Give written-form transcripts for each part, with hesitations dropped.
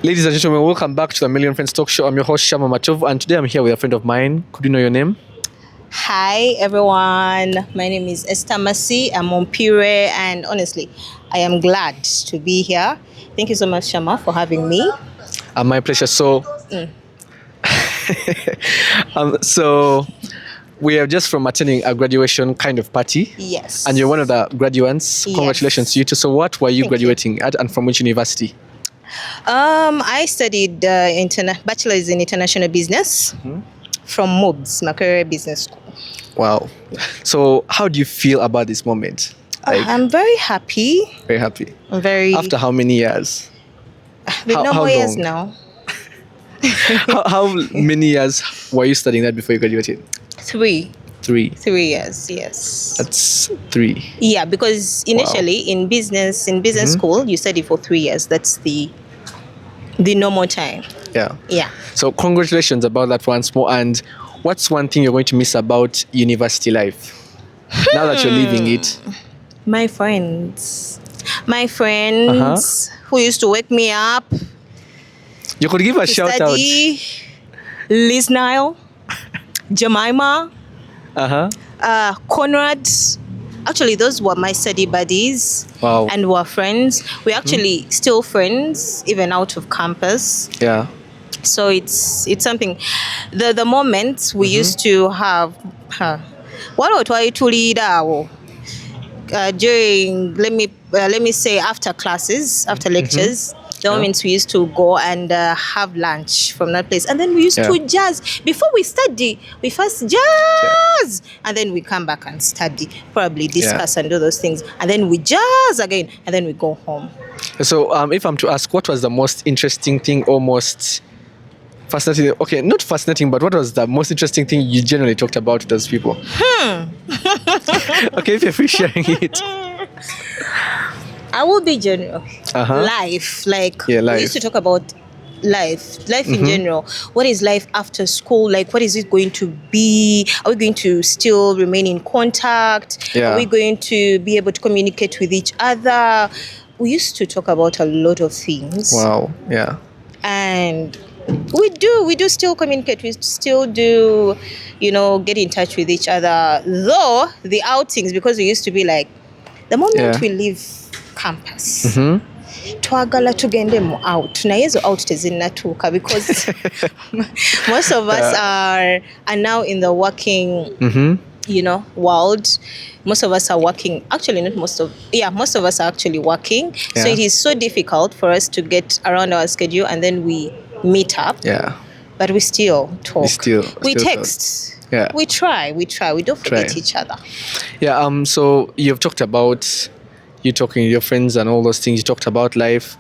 Ladies and gentlemen, welcome back to the Million Friends Talk Show. I'm your host, Shama Matov, and today I'm here with a friend of mine. Could you know your name? Hi everyone, my name is Esther Masi. I'm on Pure, and honestly, I am glad to be here. Thank you so much, Shama, for having me. My pleasure. So, so we are just from attending a graduation kind of party. Yes. And you're one of the graduates. Yes. Congratulations to you too. So what were you Thank graduating at and from which university? I studied bachelor's in international business from MOBS, Macquarie Business School. Wow. So how do you feel about this moment? I'm very happy. Very happy. After how many years? With no more years long? now. how many years were you studying that before you graduated? 3 years, yes. That's 3. Yeah, because initially in business school, you study for 3 years. That's the normal time. Yeah. So congratulations about that once more. And what's one thing you're going to miss about university life now that you're leaving it? My friends who used to wake me up. You could give a shout study. Liz Nile, Jemima, Conrad. Actually, those were my study buddies. Wow. And were friends. We're actually still friends, even out of campus. Yeah. So it's something. The moments we used to have. What would I to lead during let me say after classes, after lectures. The moments we used to go and have lunch from that place. And then we used to jazz. Before we study, we first jazz. And then we come back and study, probably discuss and do those things. And then we jazz again. And then we go home. So if I'm to ask, what was the most interesting thing or most fascinating? Okay, not fascinating, but what was the most interesting thing you generally talked about with those people? Okay, if you're free sharing it. I will be general. Life. Life. We used to talk about life in general. What is life after school? Like, what is it going to be? Are we going to still remain in contact? Are we going to be able to communicate with each other? We used to talk about a lot of things. Wow. Yeah. And we do still communicate. We still do, get in touch with each other. Though the outings, because we used to be like, the moment we leave campus, twagala tugende mu out. Naye ezo out tezinnatuuka because most of us are now in the working, world. Most of us are working. Actually, most of us are actually working. Yeah. So it is so difficult for us to get around our schedule and then we meet up. Yeah. But we still talk. We text. Talk. Yeah. We try. We don't forget each other. Yeah. So you've talked about you talking to your friends and all those things. You talked about life.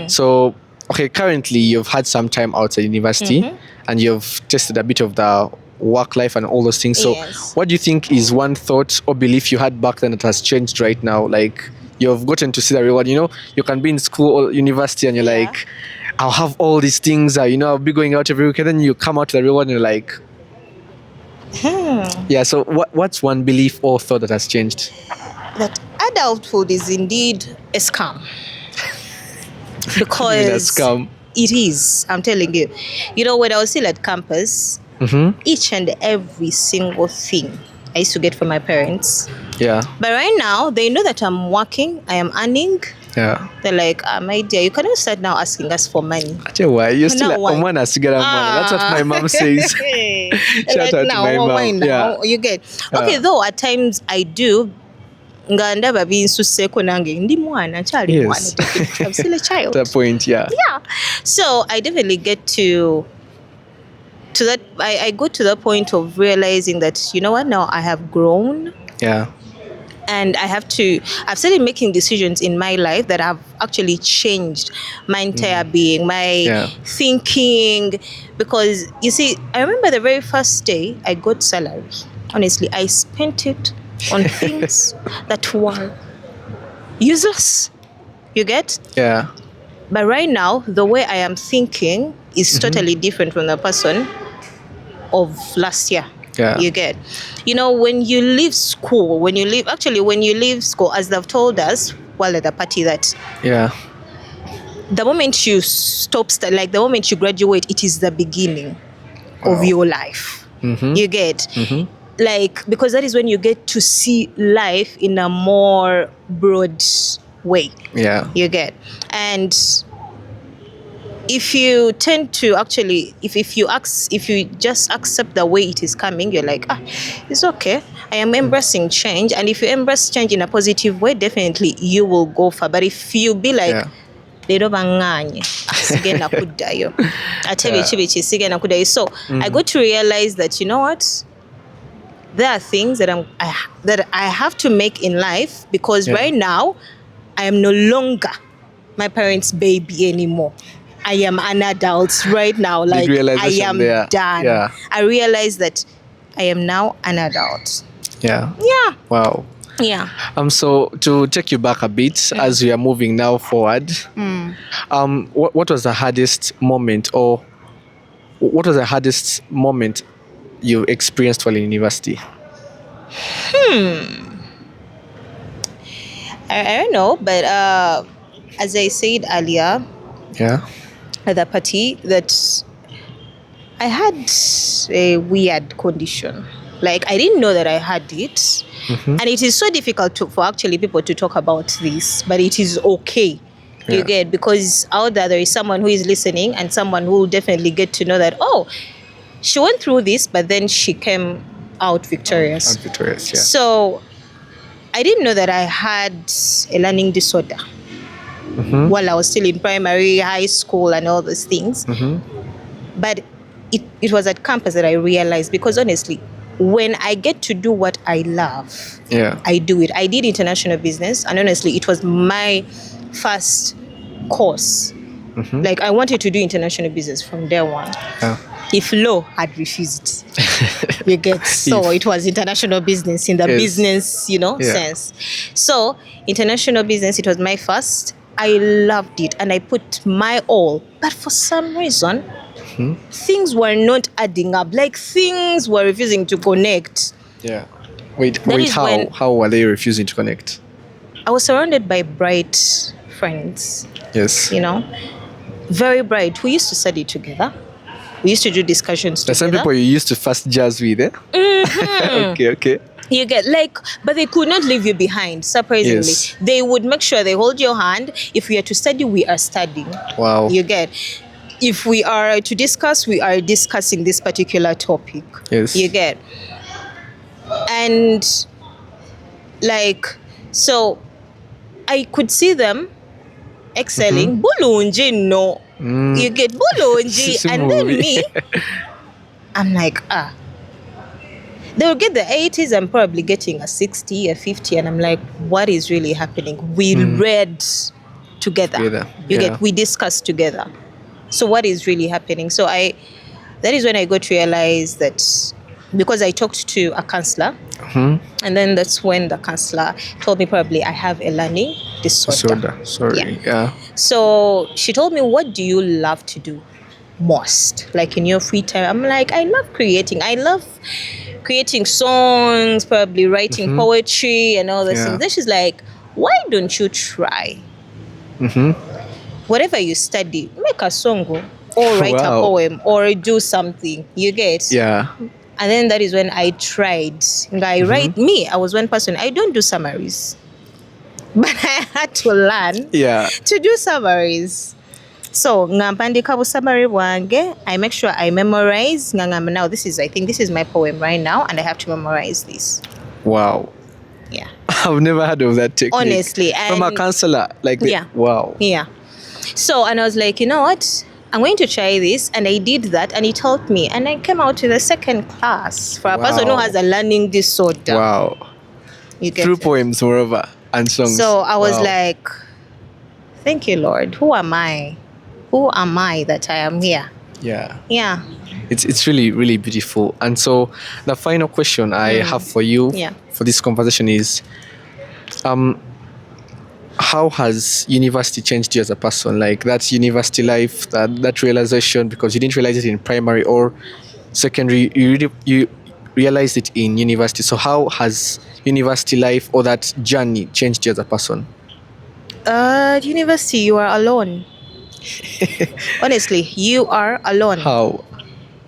So, okay, currently you've had some time outside university and you've tested a bit of the work life and all those things. So what do you think is one thought or belief you had back then that has changed right now? Like, you've gotten to see the real world. You can be in school or university and you're like, I'll have all these things. I'll be going out every week. And then you come out to the real world and you're like, Yeah, so what's one belief or thought that has changed? That adulthood is indeed a scam. Because it is, I'm telling you. When I was still at campus, each and every single thing I used to get from my parents. Yeah. But right now, they know that I'm working, I am earning. Yeah. They're like, my dear, you cannot start now asking us for money. I tell you why, you're still like, money. That's what my mom says. Shout out to my mom. Yeah. You get. Okay, though at times I do. I'm still a child. That point, yeah. So I definitely get to that. I go to the point of realizing that, now I have grown. Yeah. And I've started making decisions in my life that have actually changed my entire being, my thinking. Because, you see, I remember the very first day I got salary. Honestly, I spent it on things that were useless. You get? Yeah. But right now, the way I am thinking is totally different from the person of last year. Yeah. You get, when you leave school, as they've told us while at the party that the moment you like the moment you graduate, it is the beginning of your life. You get like, because that is when you get to see life in a more broad way. Yeah. You get. And if you tend to actually, if you just accept the way it is coming, you're like, it's okay. I am embracing change. And if you embrace change in a positive way, definitely you will go far. But if you be like, so I got to realize that, you know what, there are things that I have to make in life, because right now I am no longer my parents' baby anymore. I am an adult right now. Like, I am done. Yeah. I realize that I am now an adult. Yeah. Yeah. Wow. Yeah. So to take you back a bit as we are moving now forward, what was the hardest moment, or what was the hardest moment you experienced while in university? I don't know, but as I said earlier, at the party, that I had a weird condition. Like, I didn't know that I had it. And it is so difficult for actually people to talk about this, but it is okay. You get, because out there is someone who is listening, and someone who will definitely get to know that, oh, she went through this, but then she came out victorious. So I didn't know that I had a learning disorder while I was still in primary, high school, and all those things. But it was at campus that I realized, because honestly, when I get to do what I love, I do it. I did international business, and honestly, it was my first course. Like, I wanted to do international business from day one. If law had refused, you get. So it was international business in the business, sense. So international business, it was my first. I loved it, and I put my all. But for some reason, things were not adding up. Like, things were refusing to connect. Yeah. Wait, how were they refusing to connect? I was surrounded by bright friends. Yes. Very bright. We used to study together. We used to do discussions together. There's some people you used to fast jazz with, eh? Okay. You get, like, but they could not leave you behind, surprisingly. Yes. They would make sure they hold your hand. If we are to study, we are studying. Wow. You get. If we are to discuss, we are discussing this particular topic. Yes. You get. And, like, so I could see them excelling. Bulunji, no. You get Bulunji. And then me, I'm like, they will get the 80s. I'm probably getting a 60, a 50. And I'm like, what is really happening? We read together. You get, we discussed together. So what is really happening? So that is when I got to realize that, because I talked to a counselor, and then that's when the counselor told me probably I have a learning disorder. So she told me, what do you love to do most, like in your free time? I'm like, I love creating. I love creating songs, probably writing poetry and all those things. Then she's like, why don't you try? Whatever you study, make a song or write a poem or do something. You get? Yeah. And then that is when I tried. I was one person. I don't do summaries. But I had to learn to do summaries. So, ngampandika bu summary wange, I make sure I memorize. Now I think this is my poem right now, and I have to memorize this. Wow. Yeah. I've never heard of that technique. Honestly. From a counselor. Like, wow. Yeah. So, and I was like, you know what? I'm going to try this. And I did that, and it helped me. And I came out to the second class for a person who has a learning disorder. Wow. You get Through it? poems, moreover, and songs. So I was like, thank you, Lord. Who am I? Who am I that I am here? Yeah. Yeah. It's really, really beautiful. And so the final question I have for you for this conversation is, how has university changed you as a person? Like, that's university life, that realization, because you didn't realize it in primary or secondary, you realized it in university. So how has university life or that journey changed you as a person? At university, you are alone. Honestly, you are alone. How?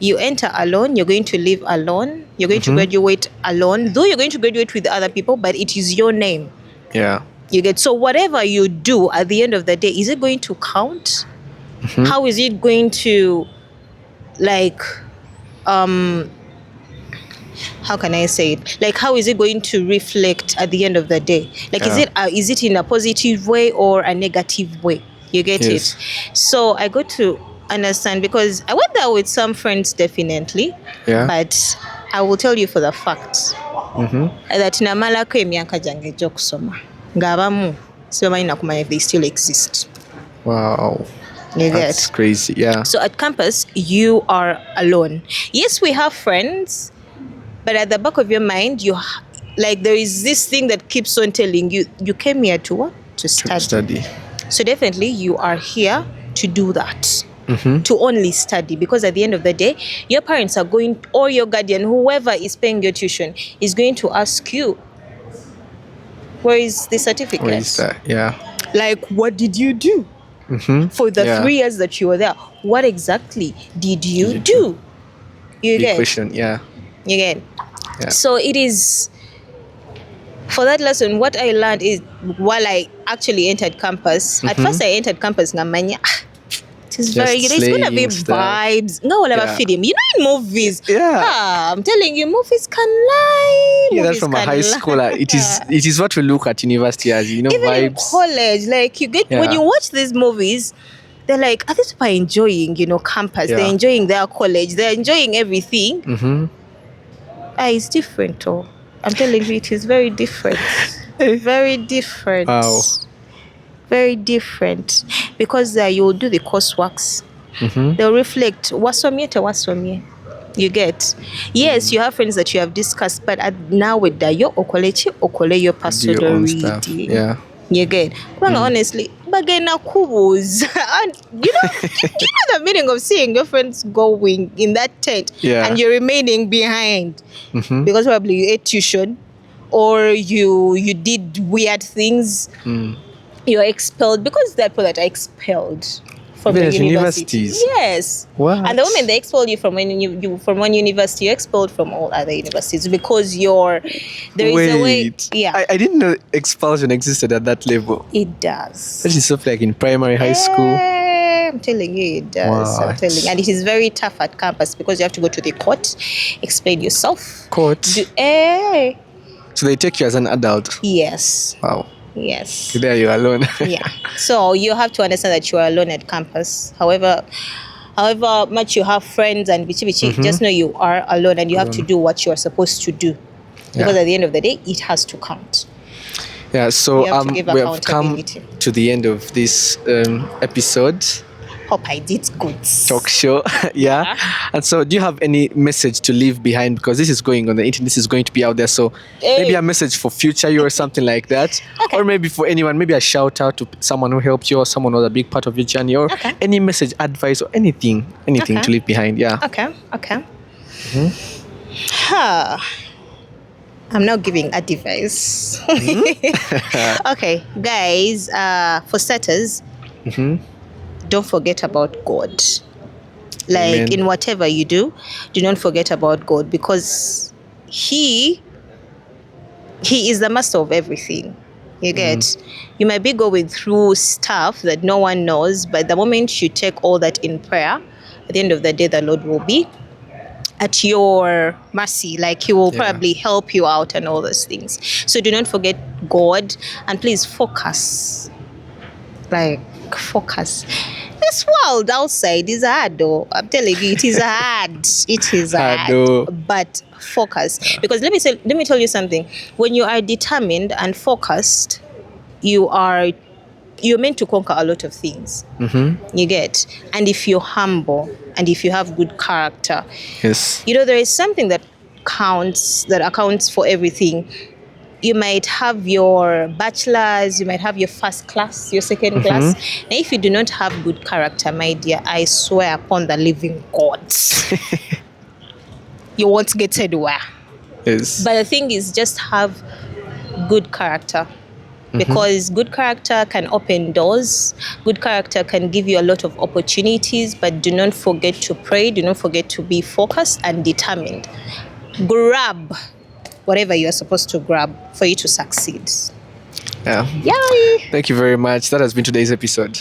You enter alone, you're going to live alone, you're going to graduate alone, though you're going to graduate with other people, but it is your name. Yeah. You get, so whatever you do at the end of the day, is it going to count? How is it going to, like, how can I say it? Like, how is it going to reflect at the end of the day? Like, is it in a positive way or a negative way? You get Yes. it? So I got to understand, because I went there with some friends, definitely. Yeah. But I will tell you for the fact that namalako emyaka gyange gy'okusoma ng'abamu sibamanyi nakumanya if they still exist. Wow. You That's get? crazy. Yeah. So at campus, you are alone. Yes, we have friends, but at the back of your mind, like there is this thing that keeps on telling you, you came here to what? To study. So definitely you are here to do that. To only study, because at the end of the day, your parents are going, or your guardian, whoever is paying your tuition, is going to ask you, where is the certificate? Where is that? Yeah. Like, what did you do for the 3 years that you were there? What exactly did you do? You Big get? question. Yeah. You get? Yeah. So it is, for that lesson, what I learned is, while I actually entered campus, at first I entered campus ngamanya, it's gonna be vibes. No one ever feed him. You know, in movies. Yeah. I'm telling you, movies can lie. Yeah, movies that's from a high school. It is what we look at university as, even vibes. In college, like you get when you watch these movies, they're like, are these people enjoying, campus? Yeah. They're enjoying their college. They're enjoying everything. It's different, oh. I'm telling you, it is very different. Very different. Wow. Very different, because you'll do the courseworks. They'll reflect wasomye. You get? Yes, you have friends that you have discussed, but now with that, your okole your personal reading. Yeah. You get? Well, honestly, bagena kubuz. And you know the meaning of seeing your friends going in that tent and you're remaining behind because probably you ate tuition or you did weird things. You're expelled, because there are people that are expelled from the universities. Yes. What? And the moment they expel you from from one university, you're expelled from all other universities, because there is a way. Yeah. I didn't know expulsion existed at that level. It does. That is stuff like in primary, high school. I'm telling you, it does. I'm telling you. And it is very tough at campus, because you have to go to the court, explain yourself. Court? So they take you as an adult? Yes. Wow. Yes. There you're alone. Yeah. So you have to understand that you are alone at campus. However much you have friends and bichi, just know you are alone, and you have to do what you are supposed to do. Because at the end of the day, it has to count. Yeah, so we have come to the end of this episode. Hope I did good. Talk show. Yeah. And so do you have any message to leave behind? Because this is going on the internet, this is going to be out there. So maybe a message for future you or something like that. Okay. Or maybe for anyone, maybe a shout out to someone who helped you or someone who was a big part of your journey, or any message, advice, or anything to leave behind. Yeah. Okay. I'm not giving advice. Okay, guys, for starters, don't forget about God. Like, Amen. In whatever you do not forget about God, because He is the master of everything. You get? You might be going through stuff that no one knows, but the moment you take all that in prayer, at the end of the day, the Lord will be at your mercy. Like, He will probably help you out and all those things. So do not forget God, and please focus. Like, focus. This world outside is hard, though. I'm telling you, it is hard. It is hard. But focus. Because let me tell you something. When you are determined and focused, you're meant to conquer a lot of things. You get? And if you're humble and if you have good character, yes, there is something that accounts for everything. You might have your bachelor's, you might have your first class, your second class. And if you do not have good character, my dear, I swear upon the living God, you won't get anywhere. Yes. But the thing is, just have good character. because good character can open doors. Good character can give you a lot of opportunities, but do not forget to pray. Do not forget to be focused and determined. Grab whatever you are supposed to grab for you to succeed. Yeah. Yay! Thank you very much. That has been today's episode.